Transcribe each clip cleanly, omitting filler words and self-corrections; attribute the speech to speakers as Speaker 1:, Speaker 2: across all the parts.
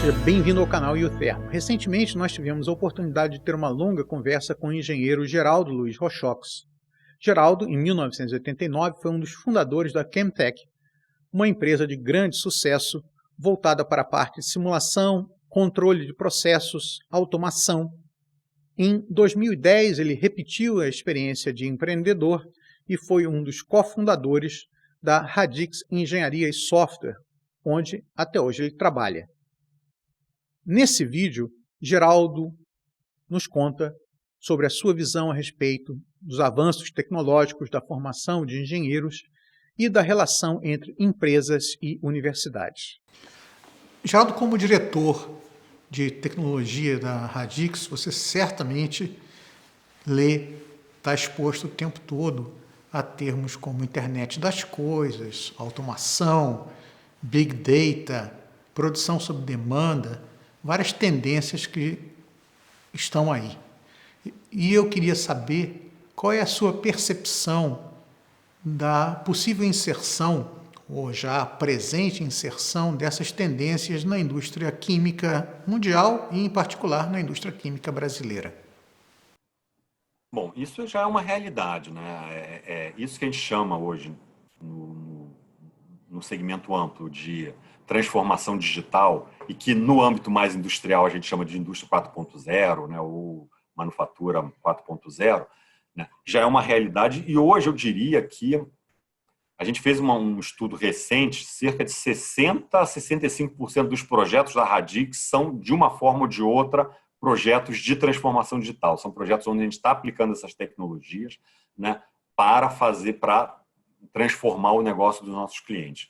Speaker 1: seja bem-vindo ao canal IoTermo. Recentemente, nós tivemos a oportunidade de ter uma longa conversa com o engenheiro Geraldo Luiz Rochox. Geraldo, em 1989, foi um dos fundadores da Chemtech, uma empresa de grande sucesso voltada para a parte de simulação, controle de processos, automação. Em 2010, ele repetiu a experiência de empreendedor e foi um dos cofundadores da Radix Engenharia e Software, onde até hoje ele trabalha. Nesse vídeo, Geraldo nos conta sobre a sua visão a respeito dos avanços tecnológicos da formação de engenheiros e da relação entre empresas e universidades. Geraldo, como diretor de tecnologia da Radix, você certamente está exposto o tempo todo a termos como internet das coisas, automação, big data, produção sob demanda, várias tendências que estão aí. E eu queria saber qual é a sua percepção da possível inserção, ou já presente inserção, dessas tendências na indústria química mundial e, em particular, na indústria química brasileira.
Speaker 2: Bom, isso já é uma realidade, né? Isso que a gente chama hoje, no segmento amplo de transformação digital, e que no âmbito mais industrial a gente chama de indústria 4.0, né, ou manufatura 4.0, né, já é uma realidade. E hoje eu diria que a gente fez um estudo recente, cerca de 60% a 65% dos projetos da Radix são, de uma forma ou de outra, projetos de transformação digital. São projetos onde a gente está aplicando essas tecnologias, né, para transformar o negócio dos nossos clientes.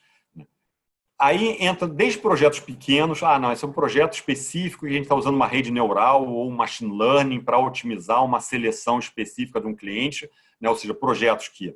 Speaker 2: Aí entra desde projetos pequenos, esse é um projeto específico e a gente está usando uma rede neural ou um machine learning para otimizar uma seleção específica de um cliente, né? Ou seja, projetos que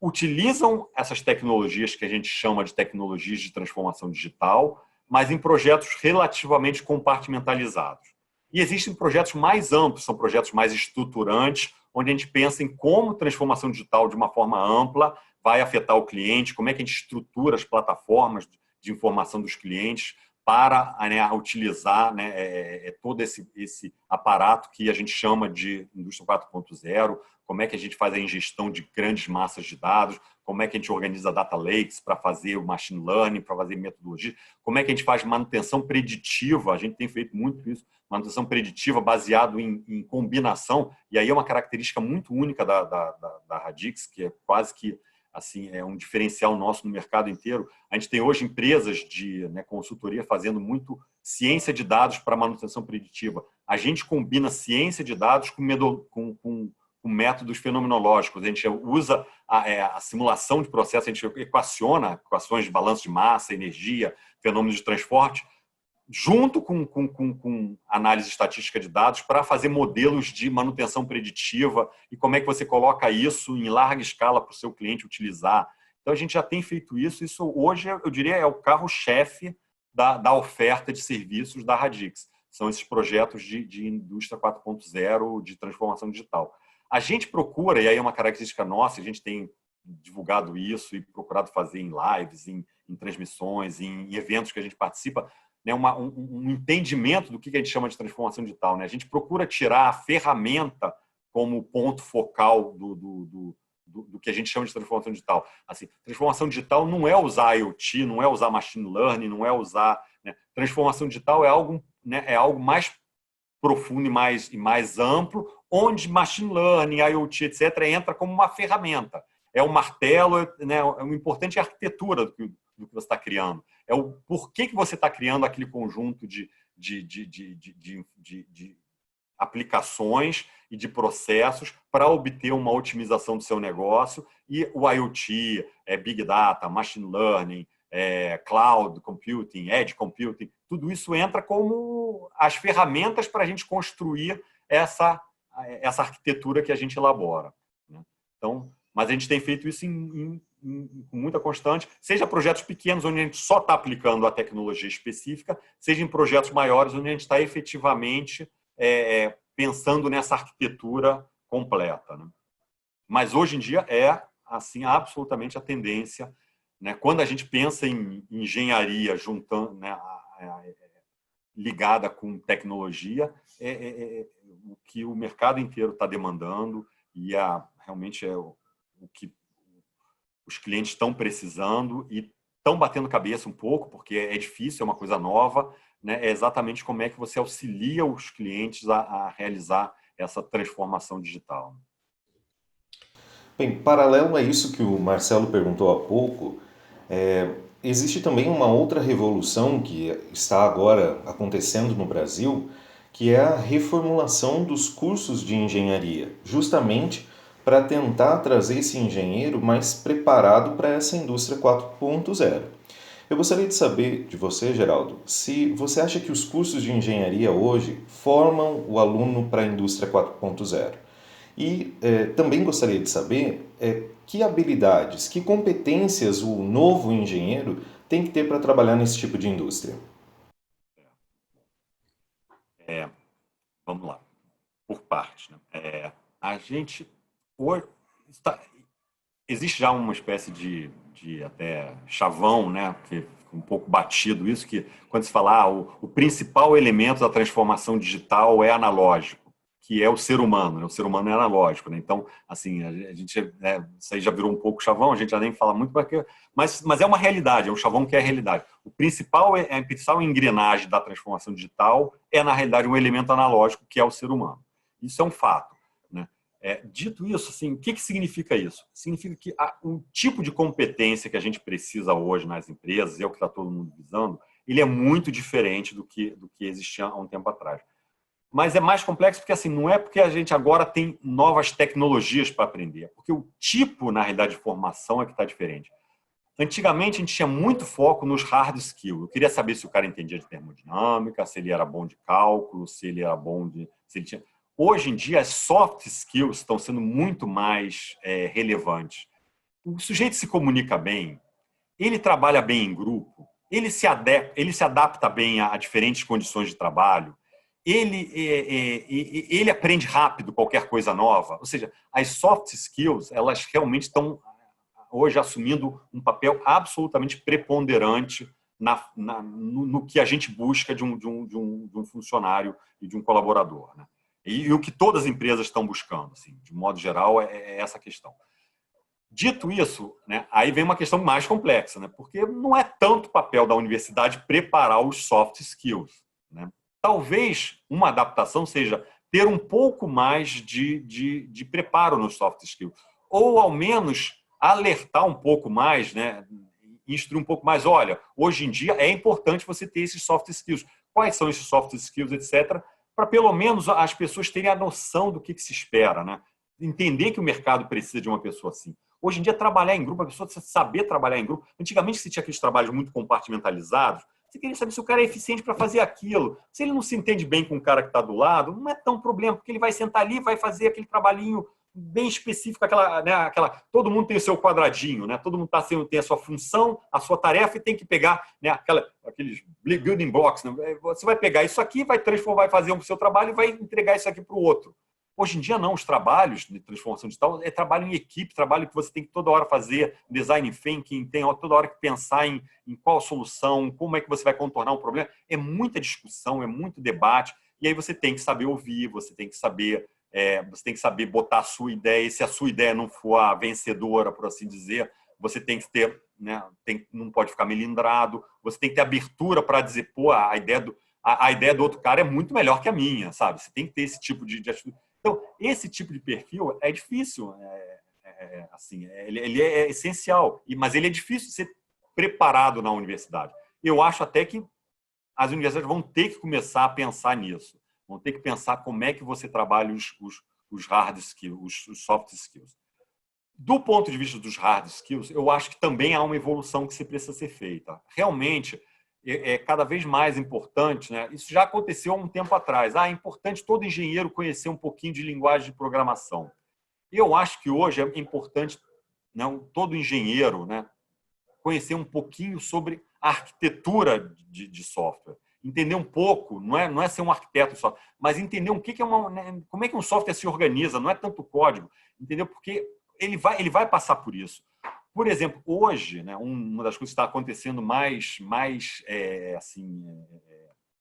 Speaker 2: utilizam essas tecnologias que a gente chama de tecnologias de transformação digital, mas em projetos relativamente compartimentalizados. E existem projetos mais amplos, são projetos mais estruturantes, onde a gente pensa em como transformação digital de uma forma ampla vai afetar o cliente, como é que a gente estrutura as plataformas de informação dos clientes para, né, utilizar, né, todo esse aparato que a gente chama de indústria 4.0, como é que a gente faz a ingestão de grandes massas de dados, como é que a gente organiza data lakes para fazer o machine learning, para fazer metodologia, como é que a gente faz manutenção preditiva, a gente tem feito muito isso, manutenção preditiva baseado em combinação, e aí é uma característica muito única da Radix, que é quase que assim, é um diferencial nosso no mercado inteiro. A gente tem hoje empresas de, né, consultoria fazendo muito ciência de dados para manutenção preditiva. A gente combina ciência de dados com métodos fenomenológicos. A gente usa a simulação de processo, a gente equaciona equações de balanço de massa, energia, fenômenos de transporte, junto com análise estatística de dados para fazer modelos de manutenção preditiva e como é que você coloca isso em larga escala para o seu cliente utilizar. Então, a gente já tem feito isso. Isso hoje, eu diria, é o carro-chefe da oferta de serviços da Radix. São esses projetos de indústria 4.0, de transformação digital. A gente procura, e aí é uma característica nossa, a gente tem divulgado isso e procurado fazer em lives, em transmissões, em eventos que a gente participa, né, um entendimento do que a gente chama de transformação digital. Né? A gente procura tirar a ferramenta como ponto focal do que a gente chama de transformação digital. Assim, transformação digital não é usar IoT, não é usar machine learning, não é usar... Né? Transformação digital é algo, né, é algo mais profundo e mais amplo, onde machine learning, IoT, etc., entra como uma ferramenta. É um martelo, né, o importante é a arquitetura do que você está criando. É o porquê que você está criando aquele conjunto de aplicações e de processos para obter uma otimização do seu negócio. E o IoT, Big Data, Machine Learning, Cloud Computing, Edge Computing, tudo isso entra como as ferramentas para a gente construir essa arquitetura que a gente elabora. Né? Então, mas a gente tem feito isso com muita constante, seja projetos pequenos, onde a gente só está aplicando a tecnologia específica, seja em projetos maiores, onde a gente está efetivamente pensando nessa arquitetura completa. Né? Mas hoje em dia é assim, absolutamente a tendência. Né? Quando a gente pensa em engenharia, juntando, né, ligada com tecnologia o que o mercado inteiro está demandando e realmente é o que os clientes estão precisando e estão batendo cabeça um pouco, porque é difícil, é uma coisa nova, né? É exatamente como é que você auxilia os clientes a realizar essa transformação digital.
Speaker 3: Bem, paralelo a isso que o Marcelo perguntou há pouco, existe também uma outra revolução que está agora acontecendo no Brasil, que é a reformulação dos cursos de engenharia, justamente para tentar trazer esse engenheiro mais preparado para essa indústria 4.0. Eu gostaria de saber de você, Geraldo, se você acha que os cursos de engenharia hoje formam o aluno para a indústria 4.0. E também gostaria de saber que habilidades, que competências o novo engenheiro tem que ter para trabalhar nesse tipo de indústria.
Speaker 2: Vamos lá, por partes, né? A gente hoje existe já uma espécie de até chavão, né? Que fica um pouco batido isso, que quando se fala o principal elemento da transformação digital é analógico, que é o ser humano, né? O ser humano é analógico, né? Então, assim, a gente, isso aí já virou um pouco chavão, a gente já nem fala muito, mas é uma realidade, é um chavão que é a realidade. O principal, a principal engrenagem da transformação digital é, na realidade, um elemento analógico, que é o ser humano. Isso é um fato, né? Dito isso, assim, o que significa isso? Significa que o tipo de competência que a gente precisa hoje nas empresas, é o que está todo mundo visando, ele é muito diferente do que existia há um tempo atrás. Mas é mais complexo porque assim, não é porque a gente agora tem novas tecnologias para aprender, é porque o tipo, na realidade, de formação é que está diferente. Antigamente, a gente tinha muito foco nos hard skills. Eu queria saber se o cara entendia de termodinâmica, se ele era bom de cálculo, se ele era bom de... Se ele tinha... Hoje em dia, as soft skills estão sendo muito mais relevantes. O sujeito se comunica bem, ele trabalha bem em grupo, ele se adapta bem a diferentes condições de trabalho, ele aprende rápido qualquer coisa nova. Ou seja, as soft skills, elas realmente estão hoje assumindo um papel absolutamente preponderante no que a gente busca de um funcionário e de um colaborador, né? E o que todas as empresas estão buscando, assim, de modo geral, é essa questão. Dito isso, né, aí vem uma questão mais complexa, né, porque não é tanto papel da universidade preparar os soft skills, né? Talvez uma adaptação seja ter um pouco mais de preparo nos soft skills, ou ao menos alertar um pouco mais, né, instruir um pouco mais. Olha, hoje em dia é importante você ter esses soft skills. Quais são esses soft skills, etc., para pelo menos as pessoas terem a noção do que se espera, né? Entender que o mercado precisa de uma pessoa assim. Hoje em dia, trabalhar em grupo, a pessoa precisa saber trabalhar em grupo. Antigamente, se tinha aqueles trabalhos muito compartimentalizados, você queria saber se o cara é eficiente para fazer aquilo. Se ele não se entende bem com o cara que está do lado, não é tão problema, porque ele vai sentar ali e vai fazer aquele trabalhinho bem específico, todo mundo tem o seu quadradinho, né? Todo mundo tem a sua função, a sua tarefa e tem que pegar, né, aqueles building blocks, né? Você vai pegar isso aqui, vai transformar, vai fazer o seu trabalho e vai entregar isso aqui para o outro. Hoje em dia, não. Os trabalhos de transformação digital é trabalho em equipe, trabalho que você tem que toda hora fazer design thinking, tem toda hora que pensar em qual solução, como é que você vai contornar um problema. É muita discussão, é muito debate, e aí você tem que saber ouvir, você tem que saber botar a sua ideia, e se a sua ideia não for a vencedora, por assim dizer, você tem que ter, né, não pode ficar melindrado, você tem que ter abertura para dizer, pô, a ideia do outro cara é muito melhor que a minha, sabe? Você tem que ter esse tipo de atitude. Então, esse tipo de perfil é difícil, assim, ele é essencial, mas ele é difícil de ser preparado na universidade. Eu acho até que as universidades vão ter que começar a pensar nisso, vão ter que pensar como é que você trabalha os hard skills, os soft skills. Do ponto de vista dos hard skills, eu acho que também há uma evolução que precisa ser feita. Realmente, é cada vez mais importante, né? Isso já aconteceu há um tempo atrás. É importante todo engenheiro conhecer um pouquinho de linguagem de programação. Eu acho que hoje é importante, não, todo engenheiro, né, conhecer um pouquinho sobre a arquitetura de software. Entender um pouco, não é ser um arquiteto só, mas entender como é que um software se organiza, não é tanto código, entendeu? Porque ele vai passar por isso. Por exemplo, hoje, né, uma das coisas que está acontecendo mais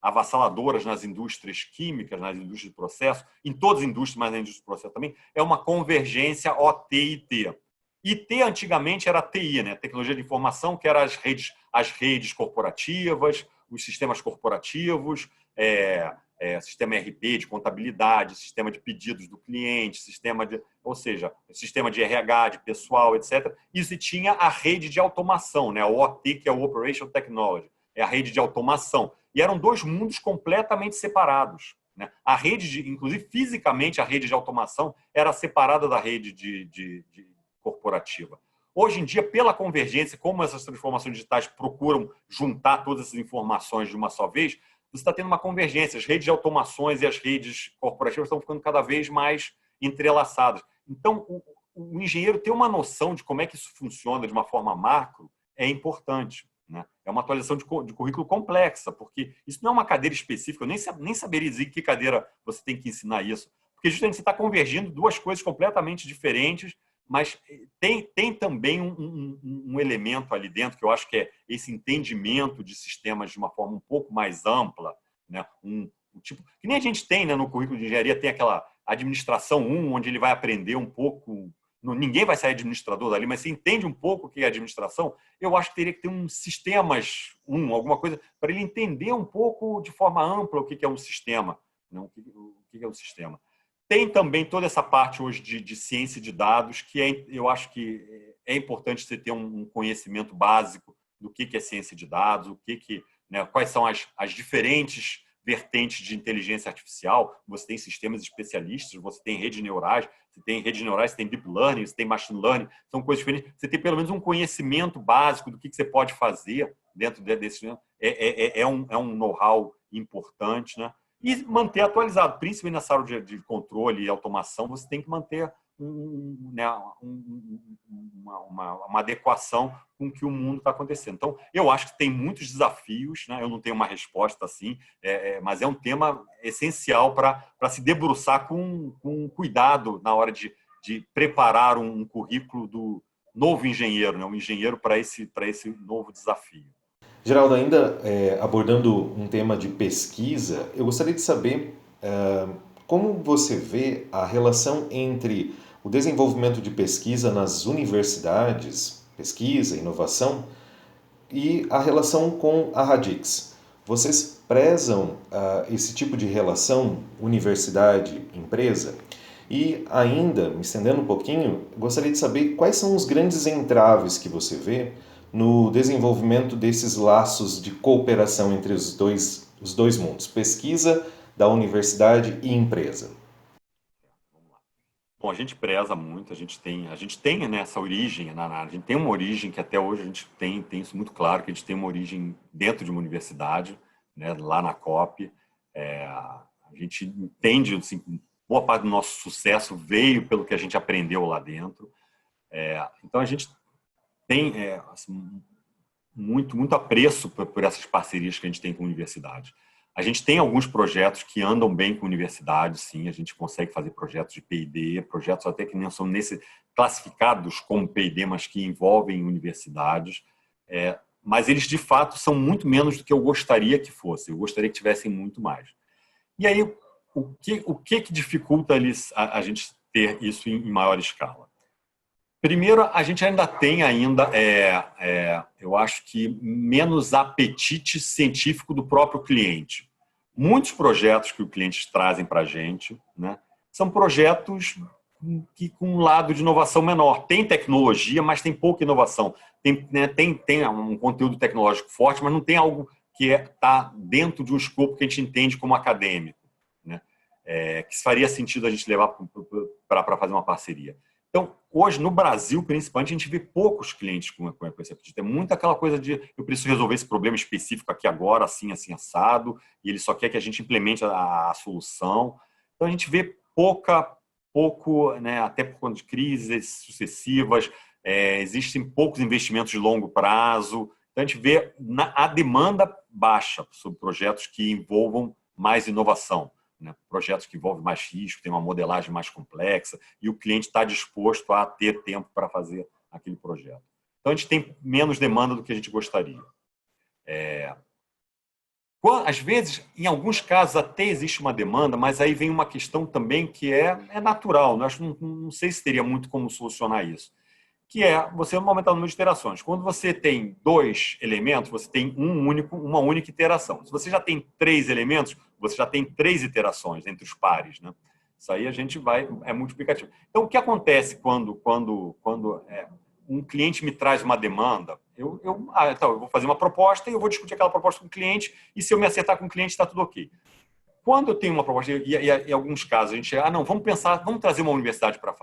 Speaker 2: avassaladoras nas indústrias químicas, nas indústrias de processo, em todas as indústrias, mas na indústria de processo também, é uma convergência OT e T. IT antigamente era TI, né? Tecnologia de informação, que eram as redes corporativas, os sistemas corporativos, sistema ERP de contabilidade, sistema de pedidos do cliente, ou seja, sistema de RH, de pessoal, etc. Isso tinha a rede de automação, né? O OT, que é o Operational Technology, é a rede de automação. E eram dois mundos completamente separados, né? A rede, inclusive fisicamente, a rede de automação era separada da rede de corporativa. Hoje em dia, pela convergência, como essas transformações digitais procuram juntar todas essas informações de uma só vez, você está tendo uma convergência. As redes de automações e as redes corporativas estão ficando cada vez mais entrelaçadas. Então, o engenheiro ter uma noção de como é que isso funciona de uma forma macro é importante, né? É uma atualização de currículo complexa, porque isso não é uma cadeira específica. Eu nem saberia dizer que cadeira você tem que ensinar isso, porque justamente você está convergindo duas coisas completamente diferentes, mas tem também um elemento ali dentro que eu acho que é esse entendimento de sistemas de uma forma um pouco mais ampla, né? Tipo, que nem a gente tem, né, no currículo de engenharia, tem aquela administração 1, onde ele vai aprender um pouco. Ninguém vai sair administrador dali, mas você entende um pouco o que é administração. Eu acho que teria que ter um sistemas 1, alguma coisa, para ele entender um pouco de forma ampla o que é um sistema. Não, o que é um sistema. Tem também toda essa parte hoje de ciência de dados, que eu acho que é importante você ter um conhecimento básico do que é ciência de dados, né, quais são as diferentes vertentes de inteligência artificial. Você tem sistemas especialistas, você tem redes neurais, você tem deep learning, você tem machine learning, são coisas diferentes. Você tem pelo menos um conhecimento básico do que você pode fazer dentro desse. É um know-how importante, né? E manter atualizado, principalmente nessa área de controle e automação, você tem que manter uma adequação com o que o mundo está acontecendo. Então, eu acho que tem muitos desafios, né? Eu não tenho uma resposta assim, mas é um tema essencial para se debruçar com cuidado na hora de preparar um currículo do novo engenheiro, né? Um engenheiro para esse novo desafio.
Speaker 3: Geraldo, ainda abordando um tema de pesquisa, eu gostaria de saber como você vê a relação entre o desenvolvimento de pesquisa nas universidades, pesquisa, inovação, e a relação com a Radix. Vocês prezam esse tipo de relação universidade-empresa? E ainda, me estendendo um pouquinho, gostaria de saber quais são os grandes entraves que você vê no desenvolvimento desses laços de cooperação entre os dois mundos, pesquisa da universidade e empresa.
Speaker 2: Bom, a gente preza muito, a gente tem né, essa origem, a gente tem uma origem que até hoje a gente tem isso muito claro, que a gente tem uma origem dentro de uma universidade, né, lá na COP. A gente entende, assim, boa parte do nosso sucesso veio pelo que a gente aprendeu lá dentro. Então a gente tem assim, muito apreço por essas parcerias que a gente tem com a universidade. A gente tem alguns projetos que andam bem com a universidade, sim, a gente consegue fazer projetos de P&D, projetos até que não são classificados como P&D, mas que envolvem universidades, mas eles de fato são muito menos do que eu gostaria que fosse, eu gostaria que tivessem muito mais. E aí, o que dificulta a gente ter isso em maior escala? Primeiro, a gente ainda tem eu acho que menos apetite científico do próprio cliente. Muitos projetos que os clientes trazem para a gente, né, são projetos com um lado de inovação menor. Tem tecnologia, mas tem pouca inovação. Tem um conteúdo tecnológico forte, mas não tem algo que está dentro de um escopo que a gente entende como acadêmico, né, que faria sentido a gente levar para fazer uma parceria. Então, hoje, no Brasil, principalmente, a gente vê poucos clientes com esse apetite. Tem muito aquela coisa de eu preciso resolver esse problema específico aqui agora, assim, assado, e ele só quer que a gente implemente a solução. Então, a gente vê pouco, né, até por conta de crises sucessivas, existem poucos investimentos de longo prazo. Então, a gente vê a demanda baixa sobre projetos que envolvam mais inovação, né? Projetos que envolvem mais risco, tem uma modelagem mais complexa e o cliente está disposto a ter tempo para fazer aquele projeto. Então, a gente tem menos demanda do que a gente gostaria. Às vezes, em alguns casos, até existe uma demanda, mas aí vem uma questão também que é natural. Né? Acho que não sei se teria muito como solucionar isso. Que é você aumentar o número de iterações. Quando você tem 2 elementos, você tem uma única iteração. Se você já tem 3 elementos, você já tem 3 iterações entre os pares. Né? Isso aí a gente é multiplicativo. Então, o que acontece quando um cliente me traz uma demanda? Eu vou fazer uma proposta e eu vou discutir aquela proposta com o cliente, e se eu me acertar com o cliente, está tudo ok. Quando eu tenho uma proposta, e em alguns casos a gente não, vamos trazer uma universidade para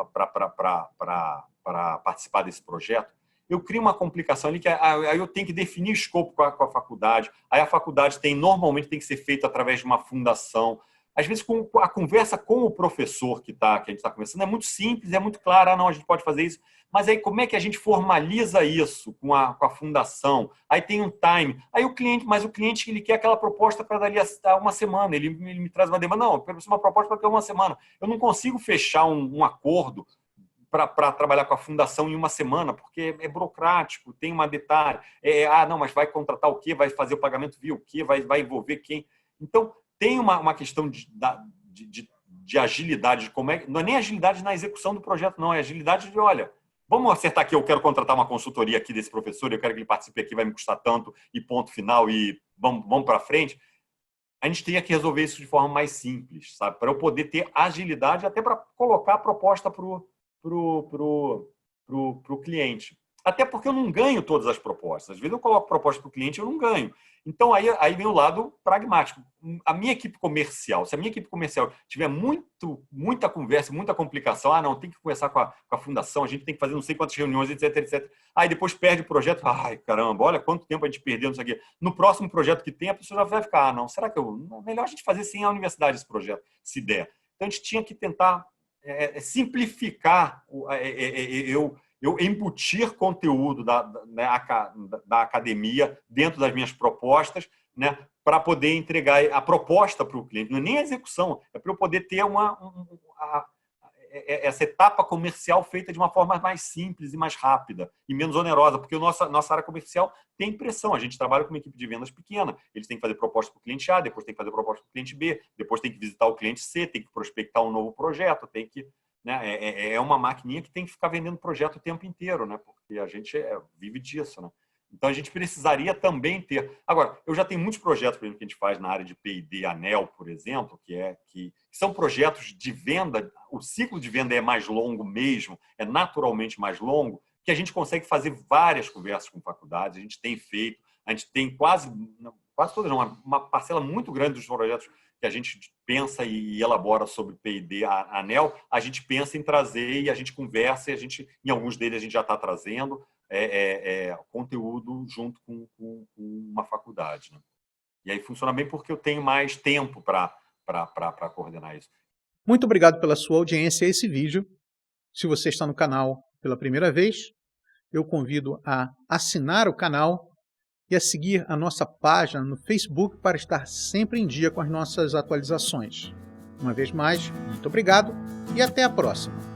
Speaker 2: participar desse projeto, eu crio uma complicação ali que aí eu tenho que definir o escopo com a faculdade, aí a faculdade normalmente tem que ser feita através de uma fundação. Às vezes, a conversa com o professor que a gente está conversando é muito simples, é muito clara, não, a gente pode fazer isso. Mas aí como é que a gente formaliza isso com a fundação? Aí tem um time. Aí o cliente ele quer aquela proposta para dali a uma semana. Ele me traz uma demanda. Não, eu quero uma proposta para daqui a uma semana. Eu não consigo fechar um acordo para trabalhar com a fundação em uma semana, porque é burocrático, tem uma detalhe. Não, mas vai contratar o quê? Vai fazer o pagamento via o quê? Vai envolver quem? Então, tem uma questão de agilidade, não é nem agilidade na execução do projeto, não, é agilidade de, olha, vamos acertar aqui, eu quero contratar uma consultoria aqui desse professor, eu quero que ele participe aqui, vai me custar tanto, e ponto final, e vamos para frente. A gente tem que resolver isso de forma mais simples, sabe? Para eu poder ter agilidade, até para colocar a proposta para o cliente. Até porque eu não ganho todas as propostas. Às vezes eu coloco proposta para o cliente e eu não ganho. Então, aí vem o lado pragmático. A minha equipe comercial, se a minha equipe comercial tiver muita conversa, muita complicação, não, tem que conversar com a fundação, a gente tem que fazer não sei quantas reuniões, etc, etc. Aí depois perde o projeto, caramba, olha quanto tempo a gente perdeu nisso aqui. No próximo projeto que tem, a pessoa já vai ficar, não, será que melhor a gente fazer sem a universidade esse projeto, se der. Então, a gente tinha que tentar simplificar, eu embutir conteúdo da academia dentro das minhas propostas, né, para poder entregar a proposta para o cliente. Não é nem a execução, é para eu poder ter essa etapa comercial feita de uma forma mais simples e mais rápida e menos onerosa, porque nossa área comercial tem pressão. A gente trabalha com uma equipe de vendas pequena. Eles têm que fazer proposta para o cliente A, depois tem que fazer proposta para o cliente B, depois tem que visitar o cliente C, tem que prospectar um novo projeto, tem que... Né? É uma maquininha que tem que ficar vendendo projeto o tempo inteiro, né? Porque a gente vive disso. Né? Então, a gente precisaria também ter... Agora, eu já tenho muitos projetos, por exemplo, que a gente faz na área de P&D ANEL, por exemplo, que são projetos de venda, o ciclo de venda é mais longo mesmo, é naturalmente mais longo, que a gente consegue fazer várias conversas com faculdades, a gente tem feito, a gente tem quase todas, não, uma parcela muito grande dos projetos que a gente pensa e elabora sobre P&D ANEL, a gente pensa em trazer e a gente conversa, e em alguns deles a gente já está trazendo conteúdo junto com uma faculdade. Né? E aí funciona bem porque eu tenho mais tempo para coordenar isso.
Speaker 1: Muito obrigado pela sua audiência a esse vídeo. Se você está no canal pela primeira vez, eu convido a assinar o canal e a seguir a nossa página no Facebook para estar sempre em dia com as nossas atualizações. Uma vez mais, muito obrigado e até a próxima!